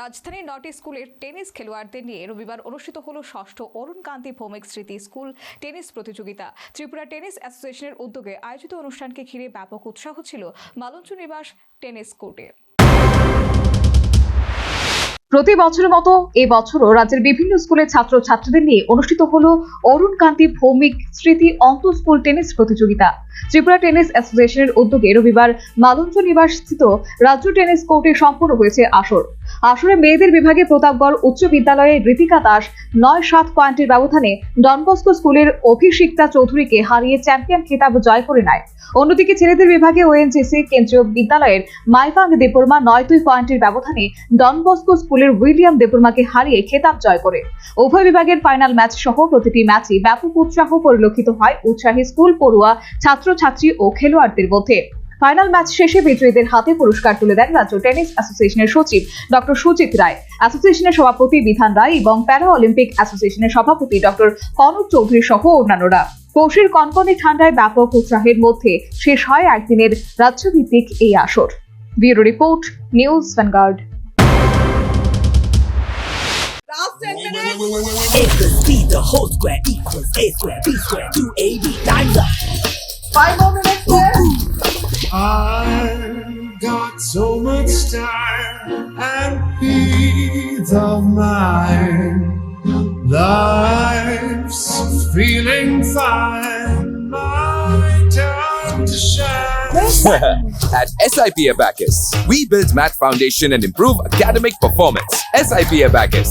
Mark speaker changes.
Speaker 1: রাজধানীর 9টি স্কুলের টেনিস খেলোয়াড়দের নিয়ে রবিবার অনুষ্ঠিত হলো ষষ্ঠ অরুণ কান্তি ভৌমিক স্মৃতি স্কুল টেনিস প্রতিযোগিতা। ত্রিপুরা টেনিস অ্যাসোসিয়েশনের উদ্যোগে আয়োজিত অনুষ্ঠানকে ঘিরে ব্যাপক উৎসাহ ছিল মালঞ্চ নিবাস টেনিস কোর্টে।
Speaker 2: প্রতি বছরের মতো এবছরও রাজ্যের বিভিন্ন স্কুলের ছাত্রছাত্রীদের নিয়ে অনুষ্ঠিত হলো অরুণ কান্তি ভৌমিক স্মৃতি অন্তঃ স্কুল টেনিস প্রতিযোগিতা। ত্রিপুরা টেনিস অ্যাসোসিয়েশনের উদ্যোগে রবিবার মালঞ্চ নিবাস স্থিত রাজ্য টেনিস কোর্টে সম্পন্ন হয়েছে আসরে মেয়েদের বিভাগে প্রতাপগড় উচ্চ বিদ্যালয়ে ঋতিকা দাস 9-7 পয়েন্টের ব্যবধানে ডনবস্কো স্কুলের অভিষিক্তা চৌধুরীকে হারিয়ে চ্যাম্পিয়ন খেতাব জয় করে নেয়। অন্যদিকে ছেলেদের বিভাগে ওএনজিসি কেন্দ্রীয় বিদ্যালয়ের মাইফাং দেববর্মা 9-2 পয়েন্টের ব্যবধানে ডনবস্কো স্কুলের উইলিয়াম দেববর্মাকে হারিয়ে খেতাব জয় করে। উভয় বিভাগের ফাইনাল ম্যাচ সহ প্রতিটি ম্যাচে ব্যাপক উৎসাহ পরিলক্ষিত হয় উৎসাহী স্কুল পড়ুয়া ছাত্রছাত্রী ও খেলোয়াড়দের মধ্যে। ফাইনাল ম্যাচ শেষে বিজয়ীদের হাতে পুরস্কার তুলে দেন রাজ্য টেনিস অ্যাসোসিয়েশনের সচিব ডক্টর সুজিত রায়, অ্যাসোসিয়েশনের সভাপতি বিধান রায় এবং প্যারা অলিম্পিক অ্যাসোসিয়েশনের সভাপতি ডক্টর কনক চৌধুরী সহ অন্যান্যরা। পৌষের কনকনে ঠান্ডায় ব্যাপক উৎসাহের মধ্যে শেষ হয় একদিনের রাজ্যভিত্তিক এই আসর। Bureau report, news vanguard.
Speaker 3: A plus B the whole square equals A square B square 2AB times up.
Speaker 2: 5 more minutes left.
Speaker 4: I've got so much time and peace of mind. Life's feeling fine. My time to shine.
Speaker 5: At SIP Abacus, we build math foundation and improve academic performance. SIP Abacus,